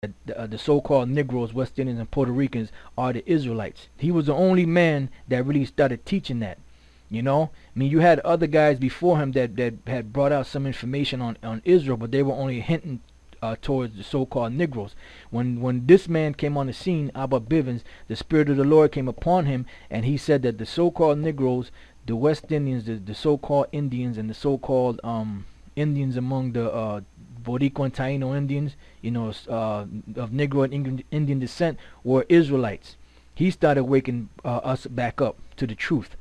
the so-called Negroes, West Indians, and Puerto Ricans are the Israelites. He was the only man that really started teaching that. You know, I mean, you had other guys before him that had brought out some information on Israel, but they were only hinting towards the so-called Negroes. When this man came on the scene, Abba Bivens, the Spirit of the Lord came upon him, and he said that the so-called Negroes, the West Indians, the so-called Indians, and the so-called Indians among the Boricua and Taino Indians, you know, of Negro and Indian descent, were Israelites. He started waking us back up to the truth.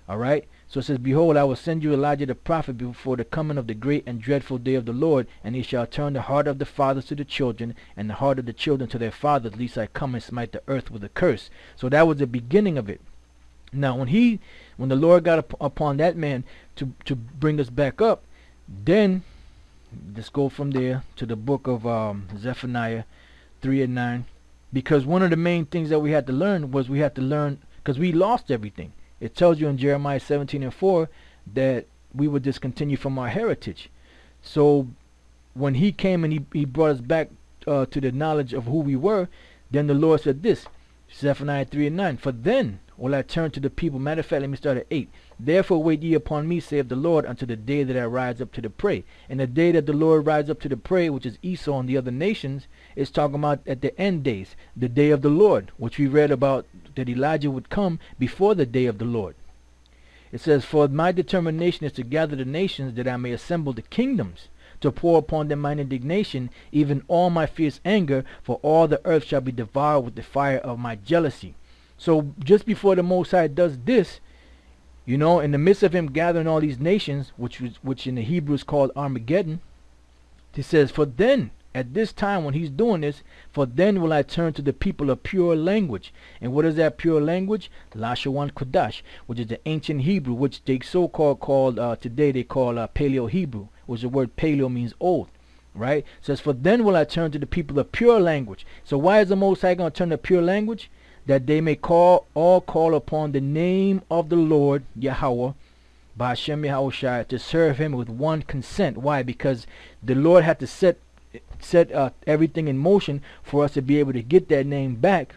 All right. So it says, "Behold, I will send you Elijah the prophet before the coming of the great and dreadful day of the Lord, and he shall turn the heart of the fathers to the children, and the heart of the children to their fathers, lest I come and smite the earth with a curse." So that was the beginning of it. Now, when the Lord got upon that man to bring us back up, then let's go from there to the book of Zephaniah 3 and 9, because one of the main things that we had to learn was because we lost everything. It tells you in Jeremiah 17 and 4 that we were discontinued from our heritage. So when he came and he brought us back to the knowledge of who we were, then the Lord said this, Zephaniah 3 and 9, "For then will I turn to the people." Matter of fact, let me start at 8. "Therefore wait ye upon me, saith the Lord, until the day that I rise up to the prey." And the day that the Lord rise up to the prey, which is Esau and the other nations, is talking about at the end days, the day of the Lord, which we read about that Elijah would come before the day of the Lord. It says, "For my determination is to gather the nations, that I may assemble the kingdoms, to pour upon them mine indignation, even all my fierce anger, for all the earth shall be devoured with the fire of my jealousy." So just before the Most High does this, you know, in the midst of him gathering all these nations, which in the Hebrew is called Armageddon, he says, "For then," at this time when he's doing this, "for then will I turn to the people of pure language." And what is that pure language? Lashawan Kodash, which is the ancient Hebrew, which they called today they call Paleo Hebrew, which the word paleo means old. Right? It says, "For then will I turn to the people of pure language." So why is the Most High going to turn to pure language? "That they may call upon the name of the Lord Yahweh, Ba'ashem Yahushua, to serve him with one consent." Why? Because the Lord had to set everything in motion for us to be able to get that name back.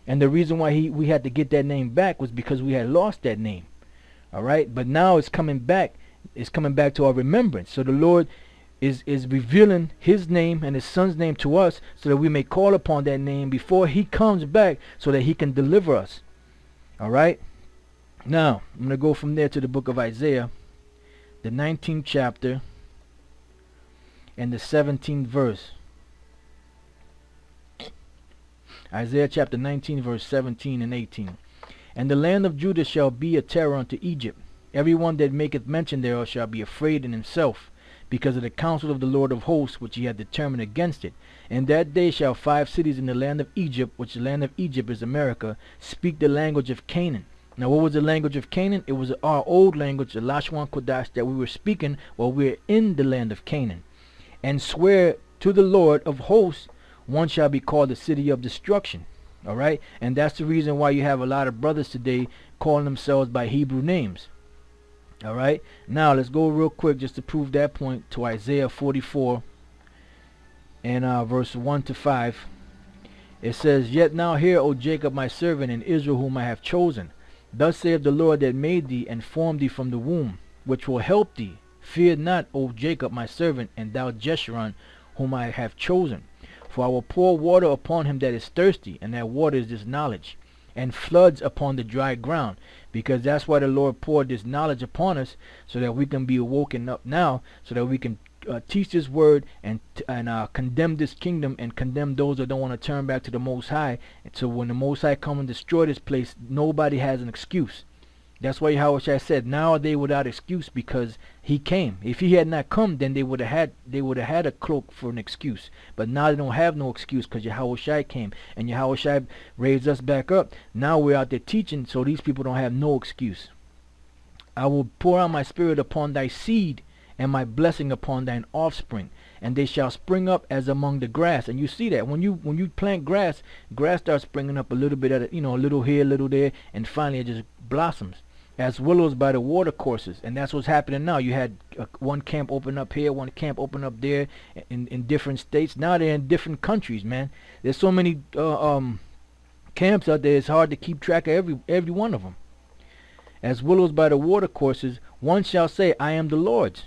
And the reason why we had to get that name back was because we had lost that name. All right. But now it's coming back. It's coming back to our remembrance. So the Lord is revealing his name and his son's name to us, so that we may call upon that name before he comes back, so that he can deliver us. All right. Now I'm going to go from there to the book of Isaiah, the 19th chapter and the 17th verse. Isaiah chapter 19 verse 17 and 18. "And the land of Judah shall be a terror unto Egypt. Everyone that maketh mention thereof shall be afraid in himself, because of the counsel of the Lord of hosts, which he hath determined against it. And that day shall 5 cities in the land of Egypt," which the land of Egypt is America, "speak the language of Canaan." Now what was the language of Canaan? It was our old language, the Lashwan Kodash, that we were speaking while we were in the land of Canaan. "And swear to the Lord of hosts, one shall be called the city of destruction." All right. And that's the reason why you have a lot of brothers today calling themselves by Hebrew names. All right. Now let's go real quick just to prove that point to Isaiah 44 and verse 1 to 5. It says, "Yet now hear, O Jacob my servant, and Israel whom I have chosen. Thus saith the Lord that made thee and formed thee from the womb, which will help thee. Fear not, O Jacob my servant, and thou Jeshurun whom I have chosen. For I will pour water upon him that is thirsty, and that water is this knowledge, and floods upon the dry ground." Because that's why the Lord poured this knowledge upon us, so that we can be awoken up now, so that we can teach this word and condemn this kingdom and condemn those that don't want to turn back to the Most High. And so when the Most High come and destroy this place, nobody has an excuse. That's why Yahushua said, "Now are they without excuse," because he came. If he had not come, then they would have had a cloak for an excuse. But now they don't have no excuse, because Yahushua came and Yahushua raised us back up. Now we're out there teaching, so these people don't have no excuse. "I will pour out my spirit upon thy seed, and my blessing upon thine offspring, and they shall spring up as among the grass." And you see that when you plant grass starts springing up a little bit at a little here, a little there, and finally it just blossoms. as willows by the water courses. And that's what's happening now. You had one camp open up here, one camp open up there, in different states. Now they're in different countries, man. There's so many camps out there, it's hard to keep track of every one of them. As willows by the water courses, one shall say, I am the Lord's.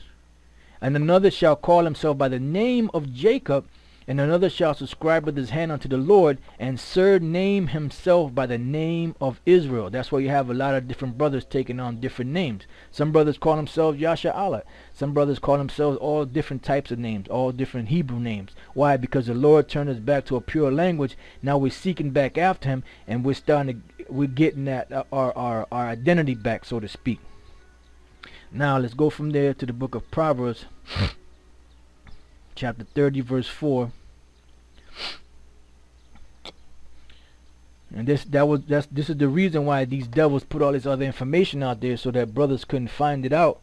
And another shall call himself by the name of Jacob, and another shall subscribe with his hand unto the Lord, and surname himself by the name of Israel. That's why you have a lot of different brothers taking on different names. Some brothers call themselves Yasha Allah. Some brothers call themselves all different types of names, all different Hebrew names. Why? Because the Lord turned us back to a pure language. Now we're seeking back after him, and we're getting that our identity back, so to speak. Now let's go from there to the book of Proverbs, chapter 30, verse 4. And this is the reason why these devils put all this other information out there, so that brothers couldn't find it out,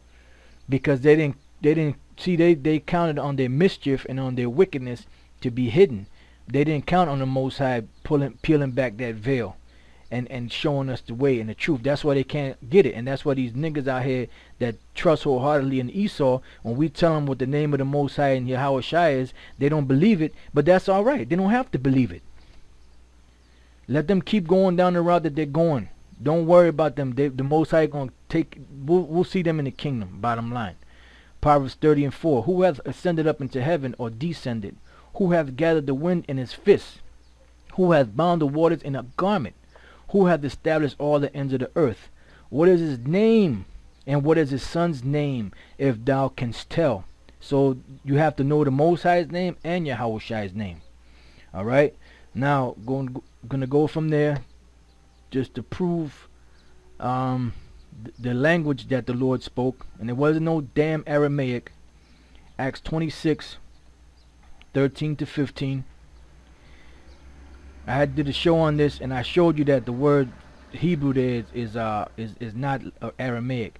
because they didn't see, they counted on their mischief and on their wickedness to be hidden. They didn't count on the Most High peeling back that veil and showing us the way and the truth. That's why they can't get it. And that's why these niggas out here that trust wholeheartedly in Esau, when we tell them what the name of the Most High and Yahweh Shai is, they don't believe it. But that's all right. They don't have to believe it. Let them keep going down the route that they're going. Don't worry about them. The Most High going to take, we'll see them in the kingdom, bottom line. Proverbs 30 and 4. Who hath ascended up into heaven, or descended? Who hath gathered the wind in his fist? Who hath bound the waters in a garment? Who hath established all the ends of the earth? What is his name? And what is his son's name, if thou canst tell? So you have to know the Most High's name and Yahweh Shai's name. Alright? Now, gonna go from there just to prove the language that the Lord spoke. And it wasn't no damn Aramaic. Acts 26, 13 to 15. I did a show on this, and I showed you that the word Hebrew there is not Aramaic.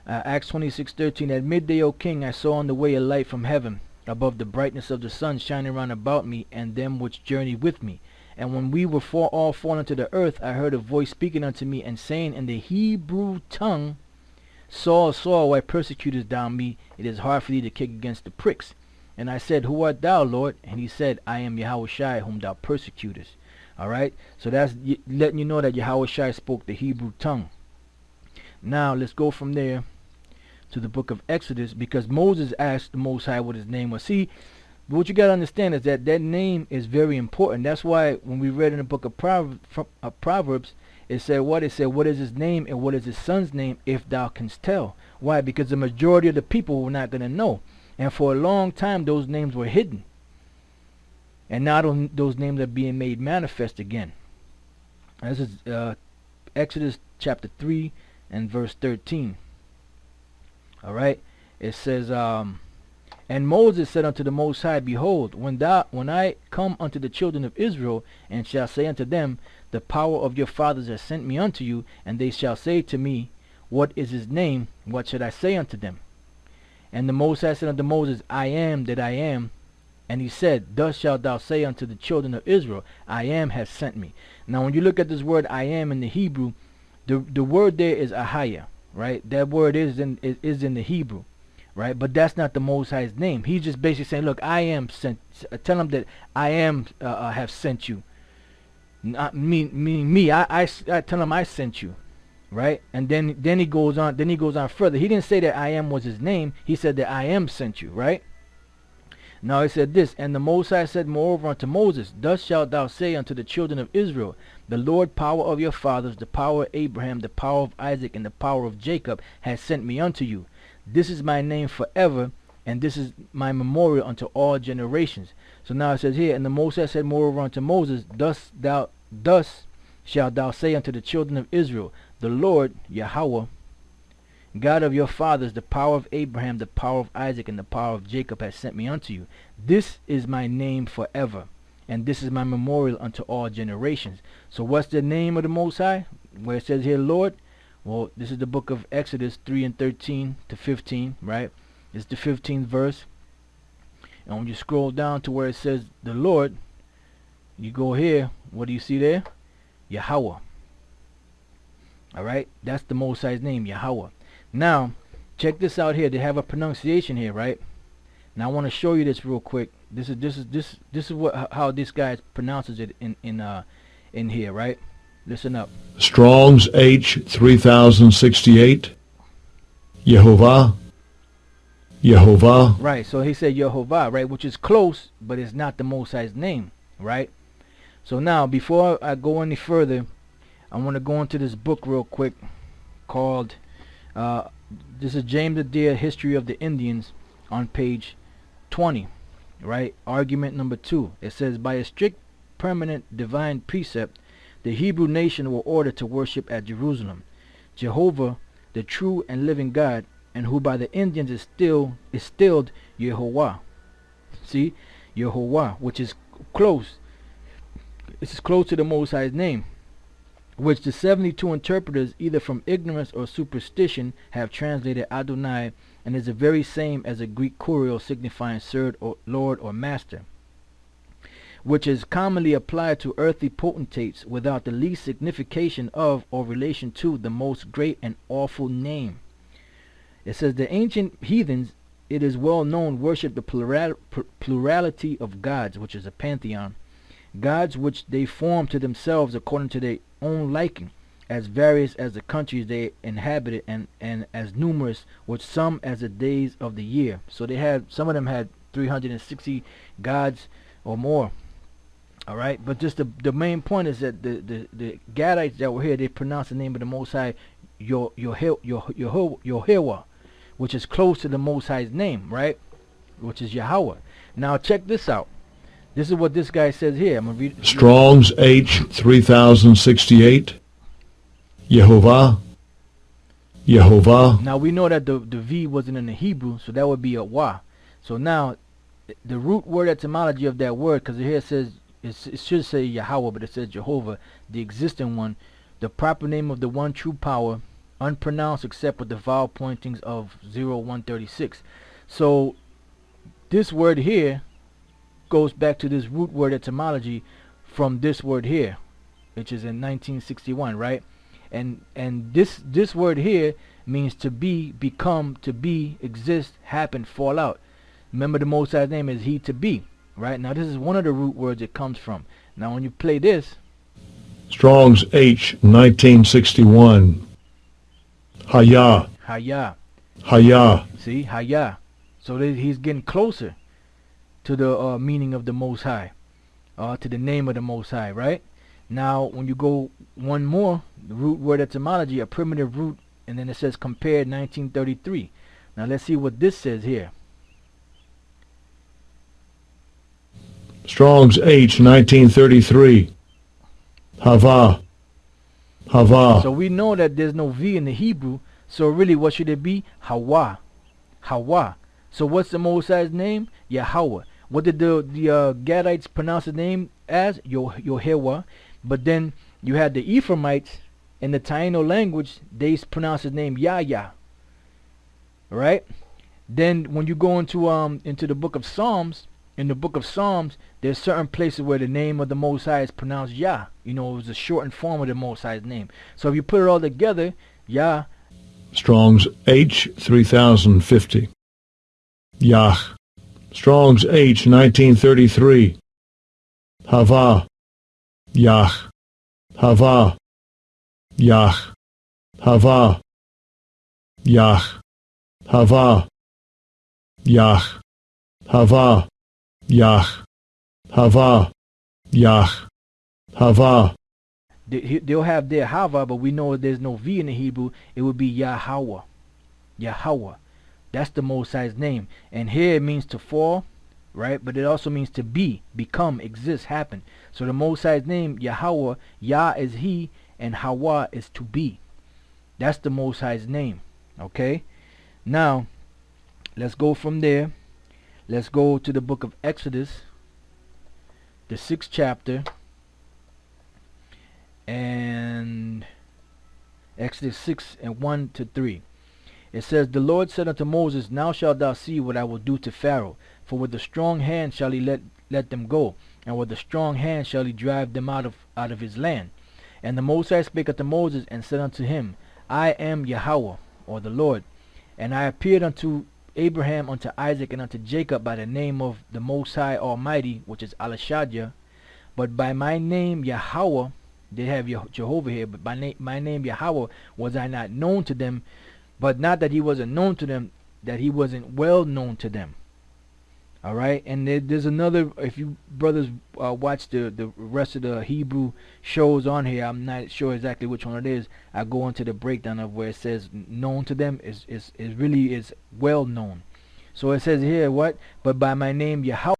Acts 26:13. At midday, O king, I saw on the way a light from heaven, above the brightness of the sun, shining round about me and them which journeyed with me. And when we were all fallen to the earth, I heard a voice speaking unto me, and saying in the Hebrew tongue, Saul, Saul, why persecutest thou me? It is hard for thee to kick against the pricks. And I said, Who art thou, Lord? And he said, I am Yahweh Shai, whom thou persecutest. Alright, so that's letting you know that Yahweh Shai spoke the Hebrew tongue. Now let's go from there to the book of Exodus, because Moses asked the Most High what his name was. See, what you got to understand is that name is very important. That's why when we read in the book of Proverbs, it said what? It said, what is his name and what is his son's name, if thou canst tell? Why? Because the majority of the people were not going to know. And for a long time, those names were hidden. And now those names are being made manifest again. This is Exodus chapter 3 and verse 13. Alright. It says, And Moses said unto the Most High, Behold, when I come unto the children of Israel, and shall say unto them, The power of your fathers has sent me unto you, and they shall say to me, What is his name? What should I say unto them? And the Most High said unto Moses, I am that I am. And he said, Thus shalt thou say unto the children of Israel, I am has sent me. Now when you look at this word I am in the Hebrew, the word there is ahaya, right? That word is in the Hebrew, right? But that's not the Most High's name. He's just basically saying, look, I am sent. Tell him that I am have sent you. Not me. I tell him I sent you, right? And then he goes on. Then he goes on further. He didn't say that I am was his name. He said that I am sent you, right? Now he said this, and the Most High said moreover unto Moses, Thus shalt thou say unto the children of Israel, The Lord power of your fathers, the power of Abraham, the power of Isaac, and the power of Jacob, has sent me unto you. This is my name forever, and this is my memorial unto all generations. So now it says here, and the Most High said moreover unto Moses, Thus shalt thou say unto the children of Israel, The Lord, Yahweh, God of your fathers, the power of Abraham, the power of Isaac, and the power of Jacob has sent me unto you. This is my name forever, and this is my memorial unto all generations. So what's the name of the Most High? Where it says here, Lord? Well, this is the book of Exodus 3 and 13 to 15, right? It's the 15th verse. And when you scroll down to where it says the Lord, you go here. What do you see there? Yahweh. All right, that's the Most High's name, Yahweh. Now, check this out here. They have a pronunciation here, right? Now I want to show you this real quick. This is what how this guy pronounces it in here, right? Listen up. Strong's H 3068. Yehovah. Yehovah. Right. So he said Yehovah, right, which is close, but it's not the Most High's name, right? So now, before I go any further, I want to go into this book real quick called this is James Adair, History of the Indians, on page 20, right? Argument number 2. It says, by a strict permanent divine precept, the Hebrew nation were ordered to worship at Jerusalem Jehovah, the true and living God, and who by the Indians is stilled Yehovah. See, Yehovah, which is close. This is close to the Most High's name, which the 72 interpreters, either from ignorance or superstition, have translated Adonai, and is the very same as a Greek kurios signifying Sir or Lord or Master, which is commonly applied to earthly potentates without the least signification of or relation to the most great and awful name. It says the ancient heathens, it is well known, worship the plurality of gods, which is a pantheon, gods which they form to themselves according to their own liking, as various as the countries they inhabited, and as numerous with some as the days of the year. So they had, some of them had 360 gods or more. All right, but just the main point is that the Gadites that were here, they pronounced the name of the Most High Yehovah, which is close to the Most High's name, right? Which is Yahweh. Now check this out. This is what this guy says here. I'm gonna read. Strong's H 3068. Yehovah. Yehovah. Now we know that the V wasn't in the Hebrew, so that would be a Wa. So now the root word etymology of that word, because here it says, it should say Yahweh, but it says Jehovah, the existing one, the proper name of the one true power, unpronounced except with the vowel pointings of 0136. So this word here goes back to this root word etymology from this word here, which is in 1961, right? And this word here means to be, become, to be, exist, happen, fall out. Remember, the Most High's name is He to be, right? Now this is one of the root words it comes from. Now when you play this, Strong's H 1961. Hayah. Hayah. Hayah. See, Hayah. So he's getting closer to the meaning of the Most High, to the name of the Most High, right? Now when you go one more, the root word etymology, a primitive root, and then it says compared 1933. Now let's see what this says here. Strong's H 1933. Hava. Hava. So we know that there's no V in the Hebrew, so really what should it be? Hawa. Hawa. So what's the Most High's name? Yahweh. What did the Gadites pronounce the name as? Yehovah. But then you had the Ephraimites in the Taino language, they pronounce his name Yahya. Right? Then when you go into the book of Psalms, in the book of Psalms, there's certain places where the name of the Most High is pronounced Yah. You know, it was a shortened form of the Most High's name. So if you put it all together, Yah. Strong's H 3050. Yah. Strong's H 1933. Hava. Yah. Hava. Yah. Hava. Yah. Hava. Yah. Hava. Yah. Hava. Yah. Hava. They'll have their Hava, but we know there's no V in the Hebrew. It would be Yahweh. Yahweh. That's the Most High's name. And here it means to fall, right? But it also means to be, become, exist, happen. So the Most High's name, Yahweh, Yah is He, and Hawa is to be. That's the Most High's name. Okay? Now, let's go from there. Let's go to the book of Exodus, the 6th chapter, and Exodus 6 and 1 to 3. It says, the Lord said unto Moses, now shalt thou see what I will do to Pharaoh, for with a strong hand shall he let them go, and with a strong hand shall he drive them out of his land. And the Most High spake unto Moses, and said unto him, I am Yahweh, or the Lord. And I appeared unto Abraham, unto Isaac, and unto Jacob by the name of the Most High Almighty, which is Alashadja. But by my name Yahweh, they have Jehovah here, but by my name Yahweh was I not known to them. But not that he wasn't known to them, that he wasn't well known to them. All right, and there's another. If you brothers watch the rest of the Hebrew shows on here, I'm not sure exactly which one it is. I go into the breakdown of where it says known to them is really is well known. So it says here what? But by my name Yahweh.